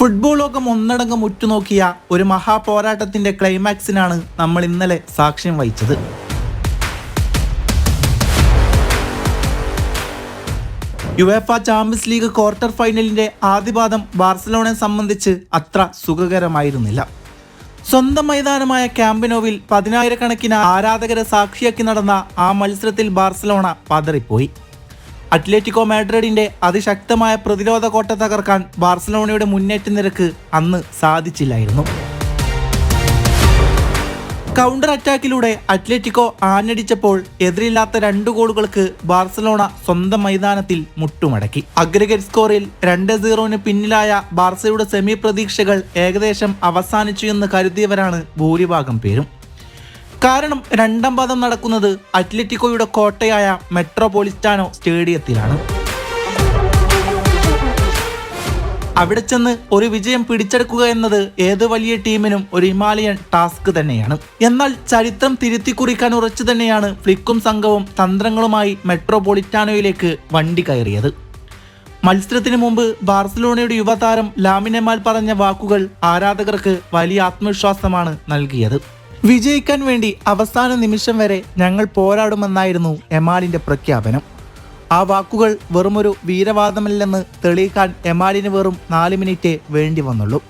Football ലോകം ഒന്നടങ്കം ഉറ്റുനോക്കിയ ഒരു മഹാപോരാട്ടത്തിന്റെ ക്ലൈമാക്സിനാണ് നമ്മൾ ഇന്നലെ സാക്ഷ്യം വഹിച്ചത്. യുവേഫ ചാമ്പ്യൻസ് ലീഗ് ക്വാർട്ടർ ഫൈനലിന്റെ ആദ്യപാദം ബാർസലോണയെ സംബന്ധിച്ച് അത്ര സുഖകരമായിരുന്നില്ല. സ്വന്തം മൈതാനമായ ക്യാമ്പിനോവിൽ 10,000-കണക്കിന് ആരാധകരെ സാക്ഷിയാക്കി നടന്ന ആ മത്സരത്തിൽ ബാർസലോണ പതറിപ്പോയി. അത്ലറ്റിക്കോ മാഡ്രിഡിന്റെ അതിശക്തമായ പ്രതിരോധ കോട്ട തകർക്കാൻ ബാർസലോണയുടെ മുന്നേറ്റ നിരക്ക് അന്ന് സാധിച്ചില്ലായിരുന്നു. കൗണ്ടർ അറ്റാക്കിലൂടെ അത്ലറ്റിക്കോ ആഞ്ഞടിച്ചപ്പോൾ എതിരില്ലാത്ത 2 ഗോളുകൾക്ക് ബാർസലോണ സ്വന്തം മൈതാനത്തിൽ മുട്ടുമടക്കി. അഗ്രിഗേറ്റ് സ്കോറിൽ 2-0 പിന്നിലായ ബാർസയുടെ സെമി പ്രതീക്ഷകൾ ഏകദേശം അവസാനിച്ചു എന്ന് കരുതിയവരാണ് ഭൂരിഭാഗം പേരും. കാരണം രണ്ടാം പാദം നടക്കുന്നത് അത്ലറ്റിക്കോയുടെ കോട്ടയായ മെട്രോപൊളിറ്റാനോ സ്റ്റേഡിയത്തിലാണ്. അവിടെ ചെന്ന് ഒരു വിജയം പിടിച്ചെടുക്കുക എന്നത് ഏത് വലിയ ടീമിനും ഒരു ഹിമാലയൻ ടാസ്ക് തന്നെയാണ്. എന്നാൽ ചരിത്രം തിരുത്തി കുറിക്കാൻ ഉറച്ചു തന്നെയാണ് ഫ്ലിക്കും സംഘവും തന്ത്രങ്ങളുമായി മെട്രോപൊളിറ്റാനോയിലേക്ക് വണ്ടി കയറിയത്. മത്സരത്തിന് മുമ്പ് ബാർസലോണയുടെ യുവതാരം ലാമിൻ യമാൽ പറഞ്ഞ വാക്കുകൾ ആരാധകർക്ക് വലിയ ആത്മവിശ്വാസമാണ് നൽകിയത്. വിജയിക്കാൻ വേണ്ടി അവസാന നിമിഷം വരെ ഞങ്ങൾ പോരാടുമെന്നായിരുന്നു യമാലിന്റെ പ്രഖ്യാപനം. ആ വാക്കുകൾ വെറുമൊരു വീരവാദമല്ലെന്ന് തെളിയിക്കാൻ യമാലിന് വെറും 4 മിനിറ്റേ വേണ്ടി വന്നുള്ളൂ.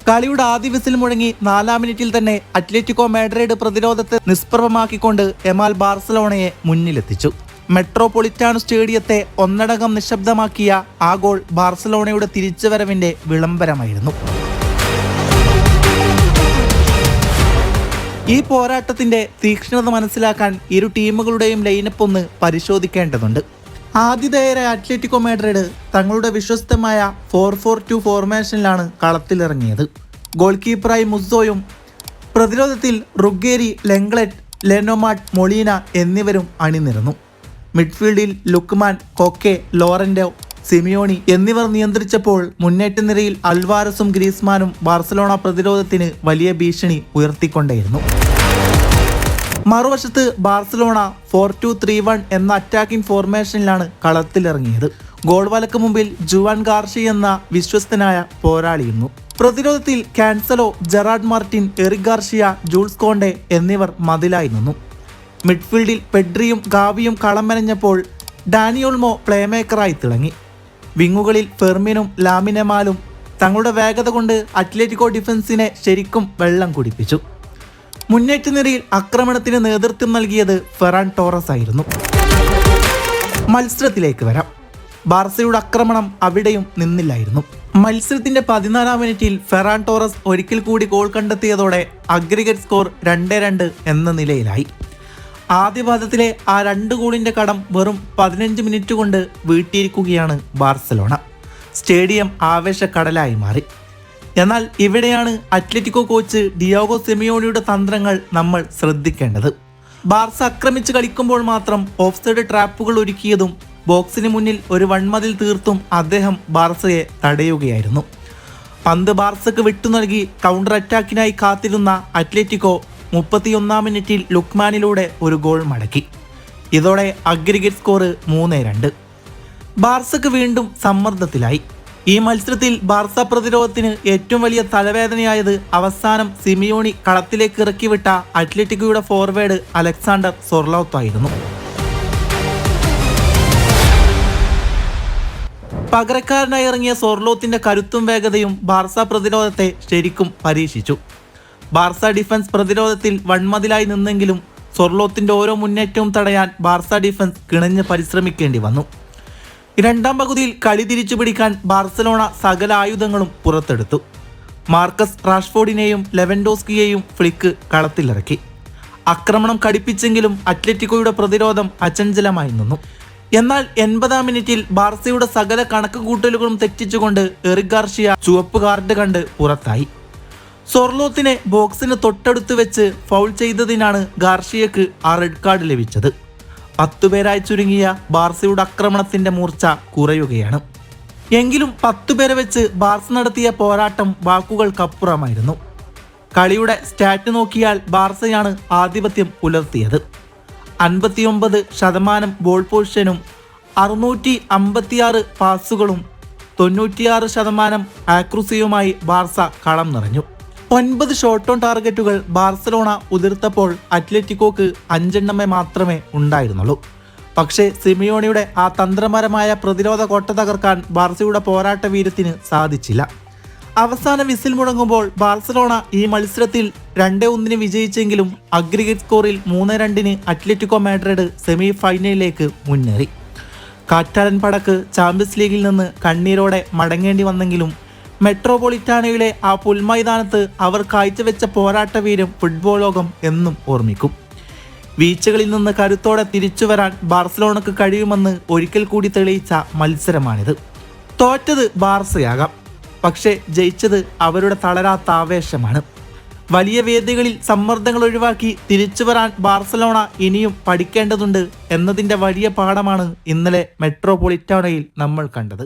കളിയുടെ ആദ്യ വിസിൽ മുഴങ്ങി 4-ാം മിനിറ്റിൽ തന്നെ അത്ലറ്റിക്കോ മാഡ്രിഡ് പ്രതിരോധത്തെ നിഷ്പ്രഭമാക്കിക്കൊണ്ട് യമാൽ ബാർസലോണയെ മുന്നിലെത്തിച്ചു. മെട്രോപൊളിറ്റാനോ സ്റ്റേഡിയത്തെ ഒന്നടങ്കം നിശബ്ദമാക്കിയ ആ ഗോൾ ബാർസലോണയുടെ തിരിച്ചുവരവിന്റെ വിളംബരമായിരുന്നു. ഈ പോരാട്ടത്തിന്റെ തീക്ഷ്ണത മനസ്സിലാക്കാൻ ഇരു ടീമുകളുടെയും ലൈനപ്പ് ഒന്ന് പരിശോധിക്കേണ്ടതുണ്ട്. ആതിഥേയരായ അത്ലറ്റിക്കോ മാഡ്രിഡ് തങ്ങളുടെ വിശ്വസ്തമായ 4-4-2 ഫോർമേഷനിലാണ് കളത്തിലിറങ്ങിയത്. ഗോൾ കീപ്പറായി മുസ്സോയും പ്രതിരോധത്തിൽ റുഗേരി, ലെങ്ക്ലെറ്റ്, ലെനോമാർട്ട്, മൊളീന എന്നിവരും അണിനിരന്നു. മിഡ്ഫീൽഡിൽ ലുക്മാൻ, കൊക്കെ, ലോറന്റോ, സിമിയോണി എന്നിവർ നിയന്ത്രിച്ചപ്പോൾ മുന്നേറ്റ നിരയിൽ അൽവാരസും ഗ്രീസ്മാനും ബാർസലോണ പ്രതിരോധത്തിന് വലിയ ഭീഷണി ഉയർത്തിക്കൊണ്ടേയിരുന്നു. മറുവശത്ത് ബാർസലോണ 4-2-3-1 എന്ന അറ്റാക്കിംഗ് ഫോർമേഷനിലാണ് കളത്തിലിറങ്ങിയത്. ഗോൾ വലക്ക് മുമ്പിൽ ജുവാൻ ഗാർഷി എന്ന വിശ്വസ്തനായ പോരാളിയിരുന്നു. പ്രതിരോധത്തിൽ Cancelo, Gerard Martin, Eric Garcia, Jules Kounde എന്നിവർ മതിലായി നിന്നു. മിഡ്ഫീൽഡിൽ പെഡ്രിയും ഗാവിയും കളം മെനഞ്ഞപ്പോൾ ഡാനിയോൾമോ പ്ലേമേക്കറായി തിളങ്ങി. വിങ്ങുകളിൽ ഫെർമിനും ലാമിൻ യമാലും തങ്ങളുടെ വേഗത കൊണ്ട് അത്ലറ്റിക്കോ ഡിഫൻസിനെ ശരിക്കും വെള്ളം കുടിപ്പിച്ചു. മുന്നേറ്റ നിരയിൽ ആക്രമണത്തിന് നേതൃത്വം നൽകിയത് ഫെറാൻ ടോറസ് ആയിരുന്നു. മത്സരത്തിലേക്ക് വരാം. ബാർസയുടെ ആക്രമണം അവിടെയും നിന്നില്ലായിരുന്നു. മത്സരത്തിന്റെ 14-ാം മിനിറ്റിൽ ഫെറാൻ ടോറസ് ഒരിക്കൽ കൂടി ഗോൾ കണ്ടെത്തിയതോടെ അഗ്രിഗേറ്റ് സ്കോർ 2-2 എന്ന നിലയിലായി. ആദ്യപാദത്തിലെ ആ 2 ഗോളിന്റെ കടം വെറും 15 മിനിറ്റ് കൊണ്ട് വീട്ടിയിരിക്കുകയാണ് ബാർസലോണ. സ്റ്റേഡിയം ആവേശക്കടലായി മാറി. എന്നാൽ ഇവിടെയാണ് അത്ലറ്റിക്കോ കോച്ച് ഡിയാഗോ സിമിയോണിയുടെ തന്ത്രങ്ങൾ നമ്മൾ ശ്രദ്ധിക്കേണ്ടത്. ബാർസ ആക്രമിച്ച് കളിക്കുമ്പോൾ മാത്രം ഓഫ്സൈഡ് ട്രാപ്പുകൾ ഒരുക്കിയതും ബോക്സിന് മുന്നിൽ ഒരു വൺമതിൽ തീർത്തും അദ്ദേഹം ബാർസയെ തടയുകയായിരുന്നു. പന്ത് ബാർസക്ക് വിട്ടു നൽകി കൗണ്ടർ അറ്റാക്കിനായി കാത്തിരുന്ന അത്ലറ്റിക്കോ 31-ാം മിനിറ്റിൽ ലുക്മാനിലൂടെ ഒരു ഗോൾ മടക്കി. ഇതോടെ അഗ്രിഗേറ്റ് സ്കോർ 3-2. ബാർസക്ക് വീണ്ടും സമ്മർദ്ദത്തിലായി. ഈ മത്സരത്തിൽ ബാർസ പ്രതിരോധത്തിന് ഏറ്റവും വലിയ തലവേദനയായത് അവസാനം സിമിയോണി കളത്തിലേക്ക് ഇറക്കിവിട്ട അത്ലറ്റിക്കോയുടെ ഫോർവേഡ് അലക്സാണ്ടർ സൊർലോത്ത് ആയിരുന്നു. പകരക്കാരനായി ഇറങ്ങിയ സൊർലോത്തിന്റെ കരുത്തും വേഗതയും ബാർസ പ്രതിരോധത്തെ ശരിക്കും പരീക്ഷിച്ചു. ബാർസ ഡിഫൻസ് പ്രതിരോധത്തിൽ വൺമതിലായി നിന്നെങ്കിലും സൊർലോത്തിന്റെ ഓരോ മുന്നേറ്റവും തടയാൻ ബാർസ ഡിഫൻസ് കിണഞ്ഞ് പരിശ്രമിക്കേണ്ടി വന്നു. രണ്ടാം പകുതിയിൽ കളി തിരിച്ചു പിടിക്കാൻ ബാർസലോണ സകല ആയുധങ്ങളും പുറത്തെടുത്തു. മാർക്കസ് റാഷ്ഫോർഡിനെയും ലെവൻഡോസ്കിയെയും ഫ്ലിക്ക് കളത്തിലിറക്കി. ആക്രമണം കടുപ്പിച്ചെങ്കിലും അത്ലറ്റിക്കോയുടെ പ്രതിരോധം അചഞ്ചലമായി നിന്നു. എന്നാൽ 80-ാം മിനിറ്റിൽ ബാർസയുടെ സകല കണക്കുകൂട്ടലുകളും തെറ്റിച്ചുകൊണ്ട് എറിക് ഗാർഷിയ ചുവപ്പ് കാർഡ് കണ്ട് പുറത്തായി. സൊർലോത്തിനെ ബോക്സിന് തൊട്ടടുത്ത് വെച്ച് ഫൗൾ ചെയ്തതിനാണ് ഗാർഷിയക്ക് ആ റെഡ് കാർഡ് ലഭിച്ചത്. 10 പേരായി ചുരുങ്ങിയ ബാർസയുടെ ആക്രമണത്തിന്റെ മൂർച്ച കുറയുകയാണ്. എങ്കിലും 10 പേരെ വെച്ച് ബാർസ നടത്തിയ പോരാട്ടം വാക്കുകൾക്കപ്പുറമായിരുന്നു. കളിയുടെ സ്റ്റാറ്റ് നോക്കിയാൽ ബാർസയാണ് ആധിപത്യം പുലർത്തിയത്. 59% ബോൾ പൊസിഷനും 656 പാസുകളും 96% ആക്യുറസിയുമായി ബാർസ കളം നിറഞ്ഞു. 9 ഷോട്ട് ഓൺ ടാർഗറ്റുകൾ ബാർസലോണ ഉതിർത്തപ്പോൾ അത്ലറ്റിക്കോക്ക് 5 മാത്രമേ ഉണ്ടായിരുന്നുള്ളൂ. പക്ഷേ സിമിയോണിയുടെ ആ തന്ത്രപരമായ പ്രതിരോധ കോട്ട തകർക്കാൻ ബാർസയുടെ പോരാട്ട വീര്യത്തിന് സാധിച്ചില്ല. അവസാന വിസിൽ മുഴങ്ങുമ്പോൾ ബാർസലോണ ഈ മത്സരത്തിൽ 2-1 വിജയിച്ചെങ്കിലും അഗ്രിഗേറ്റ് സ്കോറിൽ 3-2 അത്ലറ്റിക്കോ മാഡ്രിഡ് സെമി ഫൈനലിലേക്ക് മുന്നേറി. കാറ്റാലൻ പടക്ക് ചാമ്പ്യൻസ് ലീഗിൽ നിന്ന് കണ്ണീരോടെ മടങ്ങേണ്ടി വന്നെങ്കിലും മെട്രോപൊളിറ്റാനോയിലെ ആ പുൽമൈതാനത്ത് അവർ കാഴ്ചവെച്ച പോരാട്ട വീര്യം ഫുട്ബോൾ ലോകം എന്നും ഓർമ്മിക്കും. വീഴ്ചകളിൽ നിന്ന് കരുത്തോടെ തിരിച്ചുവരാൻ ബാർസലോണക്ക് കഴിയുമെന്ന് ഒരിക്കൽ കൂടി തെളിയിച്ച മത്സരമാണിത്. തോറ്റത് ബാർസയാകാം, പക്ഷേ ജയിച്ചത് അവരുടെ തളരാത്ത ആവേശമാണ്. വലിയ വേദികളിൽ സമ്മർദ്ദങ്ങൾ ഒഴിവാക്കി തിരിച്ചുവരാൻ ബാർസലോണ ഇനിയും പഠിക്കേണ്ടതുണ്ട് എന്നതിൻ്റെ വലിയ പാഠമാണ് ഇന്നലെ മെട്രോപൊളിറ്റാനോയിൽ നമ്മൾ കണ്ടത്.